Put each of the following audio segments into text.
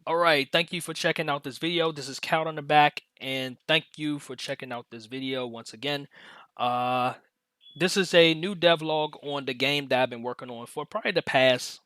All right, thank you for checking out this video. This is Count on the Back, and thank you for checking out this video once again. Uh, this is a new devlog on the game that I've been working on for probably the past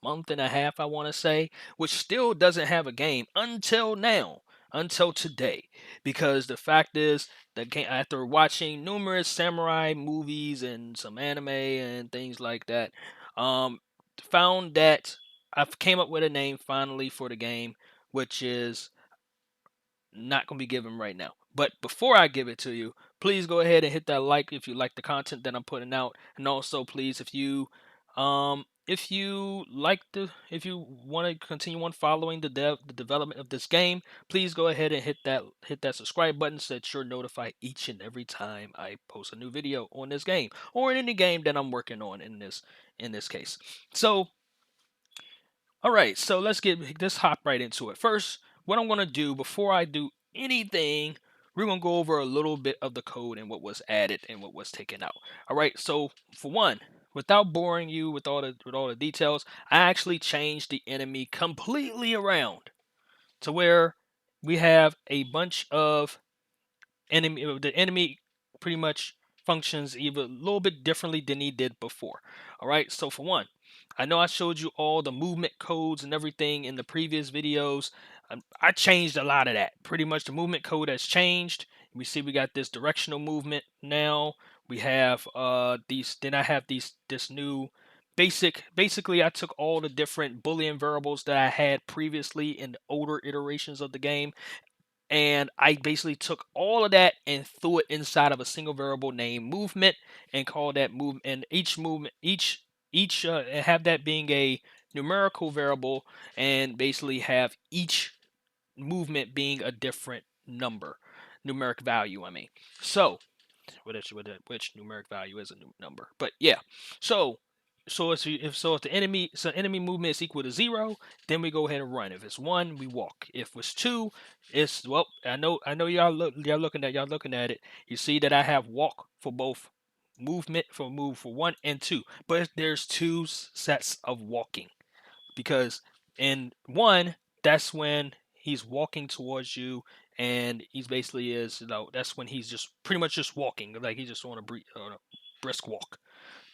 month and a half, I want to say, which still doesn't have a game until now, until today, because the fact is, the game, after watching numerous samurai movies and some anime and things like that, um, found that I've came up with a name finally for the game, which is not going to be given right now. But before I give it to you, please go ahead and hit that like if you like the content that I'm putting out, and also please if you if you want to continue on following the development of this game, please go ahead and hit that subscribe button so that you're notified each and every time I post a new video on this game or in any game that I'm working on in this case. So all right, so let's hop right into it. First, what I'm gonna do before I do anything, we're gonna go over a little bit of the code and what was added and what was taken out. All right, so for one, without boring you with all the details, I actually changed the enemy completely around to where we have a bunch of the enemy pretty much functions even a little bit differently than he did before. All right, so for one, I know I showed you all the movement codes and everything in the previous videos. I changed a lot of that. Pretty much the movement code has changed. We see we got this directional movement now. We have these. Then I have this new basically I took all the different boolean variables that I had previously in the older iterations of the game, and I basically took all of that and threw it inside of a single variable named movement and called that movement. And each movement, each have that being a numerical variable, and basically have each movement being a different number, numeric value. I mean, so which numeric value is a number, but yeah. So if the enemy movement is equal to 0, then we go ahead and run. If it's 1, we walk. If it's 2, it's well. I know y'all looking at it. You see that I have walk for both movement for 1 and 2, but there's two sets of walking, because in 1, that's when he's walking towards you, and he's basically that's when he's just pretty much just walking, like he's just on a brisk walk.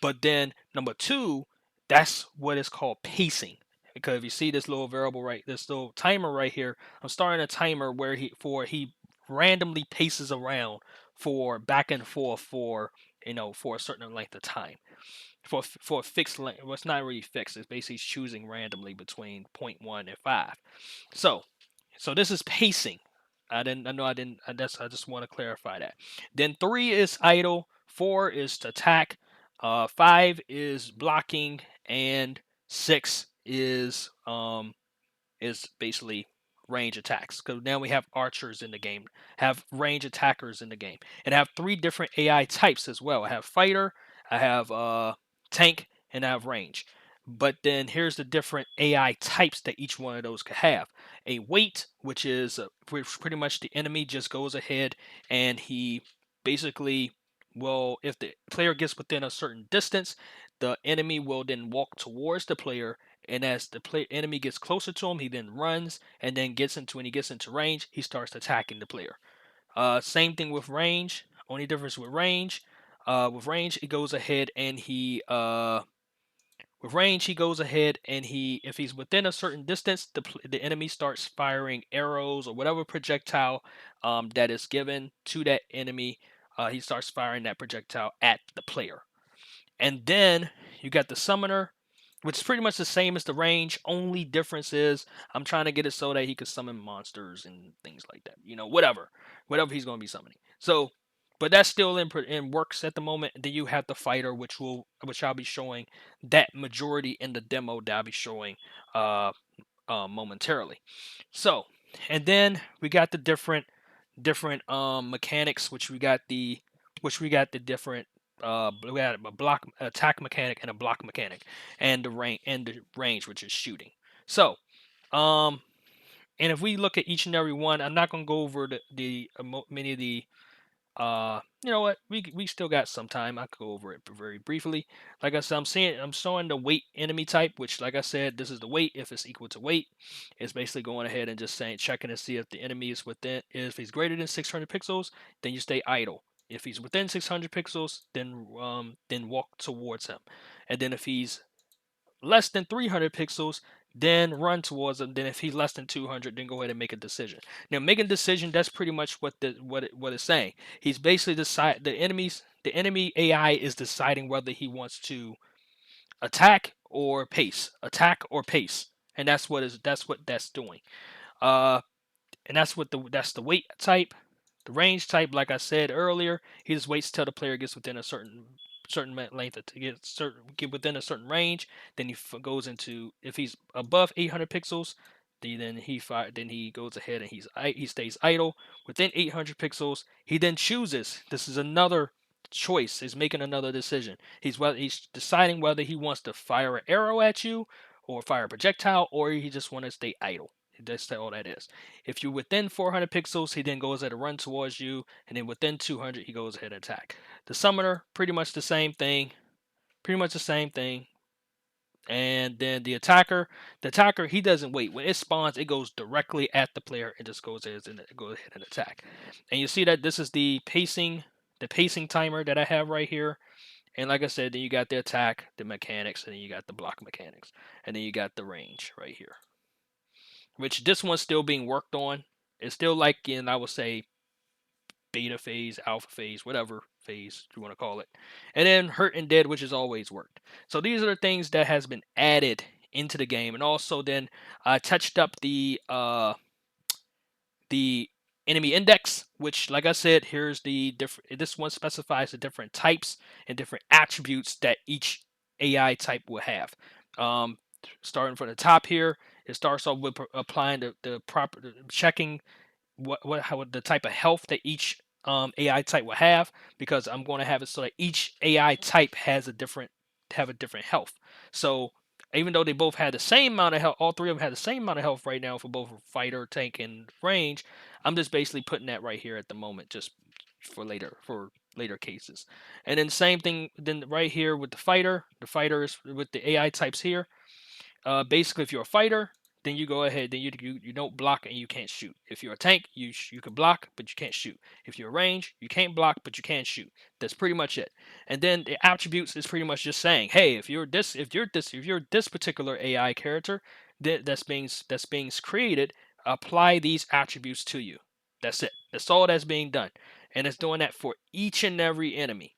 But then number 2, that's what is called pacing, because if you see this little variable this little timer right here, I'm starting a timer where he randomly paces around for back and forth for a certain length of time, for a fixed length. Well, it's not really fixed. It's basically choosing randomly between point 0.1 and 5. So, this is pacing. I didn't. I know I didn't. I just want to clarify that. Then 3 is idle. 4 is to attack. 5 is blocking, and 6 is basically range attacks, because now we have archers in the game, have range attackers in the game, and have 3 different AI types as well. I have fighter, I have tank, and I have range. But then here's the different AI types that each one of those could have. A wait, which is pretty much the enemy just goes ahead and he basically will, if the player gets within a certain distance, the enemy will then walk towards the player, and as the enemy gets closer to him, he then runs, and then when he gets into range, he starts attacking the player. Same thing with range. Only difference with range, it goes ahead and he goes ahead and if he's within a certain distance, the enemy starts firing arrows or whatever projectile that is given to that enemy. He starts firing that projectile at the player. And then you got the summoner, which is pretty much the same as the range. Only difference is I'm trying to get it so that he could summon monsters and things like that. Whatever he's going to be summoning. So, but that's still in works at the moment. Then you have the fighter, which I'll be showing that majority in the demo that I'll be showing uh, momentarily. So, and then we got the different mechanics, which we got the different we had a block attack mechanic and a block mechanic, and the range, which is shooting. So um and if we look at each and every one, I'm not going to go over many of the You know what? We still got some time. I could go over it very briefly. Like I said, I'm showing the weight enemy type, which, like I said, this is the weight. If it's equal to weight, it's basically going ahead and just saying checking to see if the enemy is within. If he's greater than 600 pixels, then you stay idle. If he's within 600 pixels, then walk towards him. And then if he's less than 300 pixels, then run towards him. Then if he's less than 200, then go ahead and make a decision. Now, making a decision, that's pretty much what it's saying. He's basically the enemy AI is deciding whether he wants to attack or pace, and that's what that's doing. Uh, and that's the weight type. The range type, like I said earlier, he just waits till the player gets within a certain length to get within a certain range. Then he goes into, if he's above 800 pixels, then he goes ahead and he stays idle within 800 pixels. He then chooses. This is another choice. He's making another decision. He's deciding whether he wants to fire an arrow at you or fire a projectile, or he just want to stay idle. That's all that is. If you're within 400 pixels, he then goes ahead and run towards you, and then within 200, he goes ahead and attack. The summoner, pretty much the same thing. Pretty much the same thing. And then the attacker, he doesn't wait. When it spawns, it goes directly at the player and just goes ahead and attack. And you see that this is the pacing timer that I have right here. And like I said, then you got the attack, the mechanics, and then you got the block mechanics, and then you got the range right here. Which this one's still being worked on. It's still like in, I would say, beta phase, alpha phase, whatever phase you want to call it. And then hurt and dead, which has always worked. So these are the things that has been added into the game. And also then I touched up the enemy index, which, like I said, here's the different. This one specifies the different types and different attributes that each AI type will have. Starting from the top here, it starts off with applying the proper checking how the type of health that each AI type will have, because I'm going to have it so that each AI type has a different health. So even though they both had the same amount of health, all three of them had the same amount of health right now for both fighter, tank, and range. I'm just basically putting that right here at the moment, just for later cases. And then same thing then right here with the fighter. The fighter is with the AI types here. Basically, if you're a fighter, then you go ahead. Then you don't block and you can't shoot. If you're a tank, you can block but you can't shoot. If you're a range, you can't block but you can shoot. That's pretty much it. And then the attributes is pretty much just saying, hey, if you're this particular AI character that's being created, apply these attributes to you. That's it. That's all that's being done, and it's doing that for each and every enemy.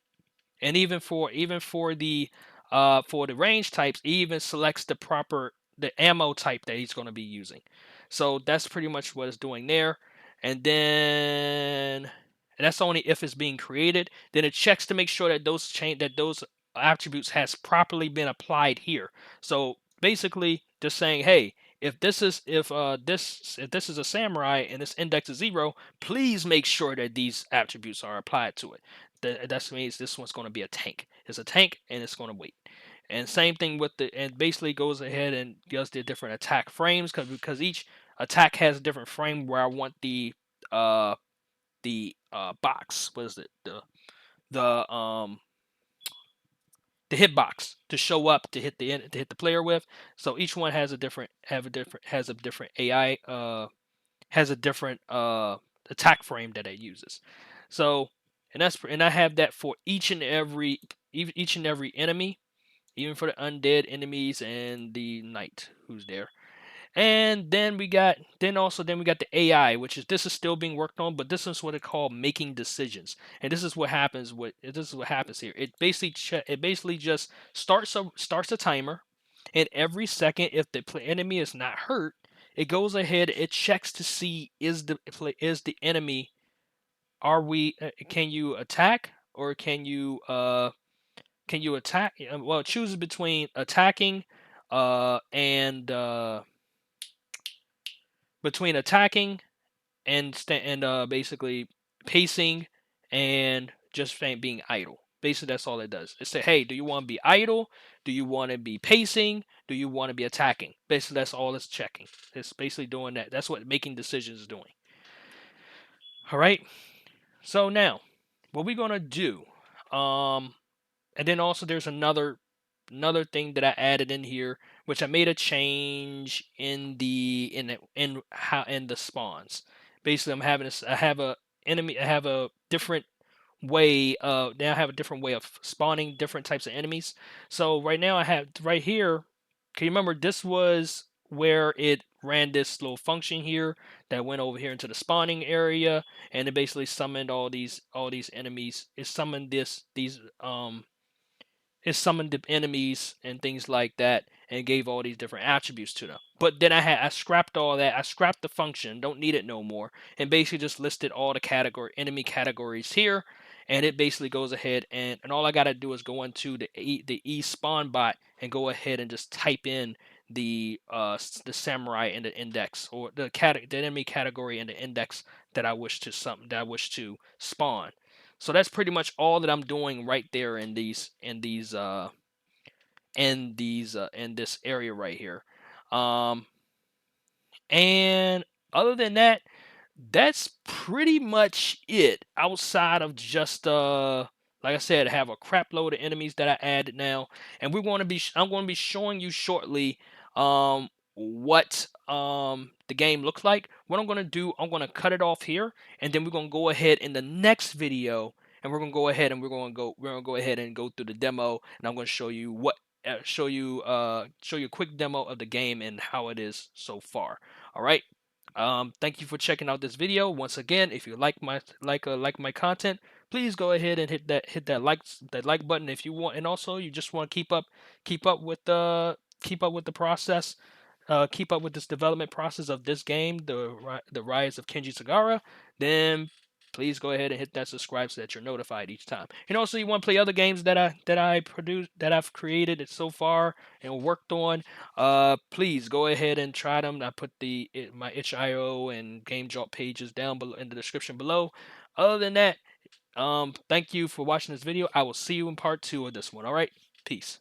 And even for the range types, he even selects the ammo type that he's going to be using. So that's pretty much what it's doing there. And then and that's only if it's being created. Then it checks to make sure that those attributes has properly been applied here. So basically, just saying, hey, if this is a samurai and this index is 0, please make sure that these attributes are applied to it. That means this one's going to be a tank. It's a tank and it's going to wait. And same thing with and basically goes ahead and does the different attack frames, because each attack has a different frame where I want uh box. What is it? The the hitbox to show up to hit the player with. So each one has a different AI has a different attack frame that it uses. So and I have that for each and every enemy, even for the undead enemies and the knight who's there. And then we got the AI, which is this is still being worked on, but this is what it called making decisions. And this is what happens here. It basically just starts a timer, and every second, if the enemy is not hurt, it goes ahead, it checks to see is the enemy, can you attack, or can you attack? Well, it chooses between attacking and between attacking and basically pacing and just being idle. Basically, that's all it does. It say, hey, do you want to be idle? Do you want to be pacing? Do you want to be attacking? Basically, that's all it's checking. It's basically doing that. That's what making decisions is doing. All right. So now, what we're gonna do, and then also there's another thing that I added in here, which I made a change in the spawns. Basically, I have a enemy. I have a different way now I have a different way of spawning different types of enemies. So right now I have right here, can you remember this was where it ran this little function here that went over here into the spawning area, and it basically summoned all these enemies. It summoned it summoned the enemies and things like that, and gave all these different attributes to them. But then I scrapped all that. I scrapped the function, don't need it no more, and basically just listed all the enemy categories here. And it basically goes ahead and all I gotta do is go into the spawn bot and go ahead and just type in the samurai in the index, or the enemy category in the index that I wish to spawn. So that's pretty much all that I'm doing right there in this area right here. Um, and other than that, that's pretty much it. Outside of just like I said, I have a crap load of enemies that I added now, and I'm going to be showing you shortly what the game looks like. What I'm going to do, I'm going to cut it off here, and then we're going to go ahead in the next video, and we're going to go ahead and go through the demo, and I'm going to show you a quick demo of the game and how it is so far. All right. Thank you for checking out this video. Once again, if you like my content, please go ahead and hit that like button if you want, and also you just want to keep up with the process, keep up with this development process of this game, the Rise of Kenji Saigara. Then please go ahead and hit that subscribe so that you're notified each time. And also, you want to play other games that I've created so far and worked on, please go ahead and try them. I put my itch.io and GameJolt pages down below in the description below. Other than that, thank you for watching this video. I will see you in part 2 of this one. All right, peace.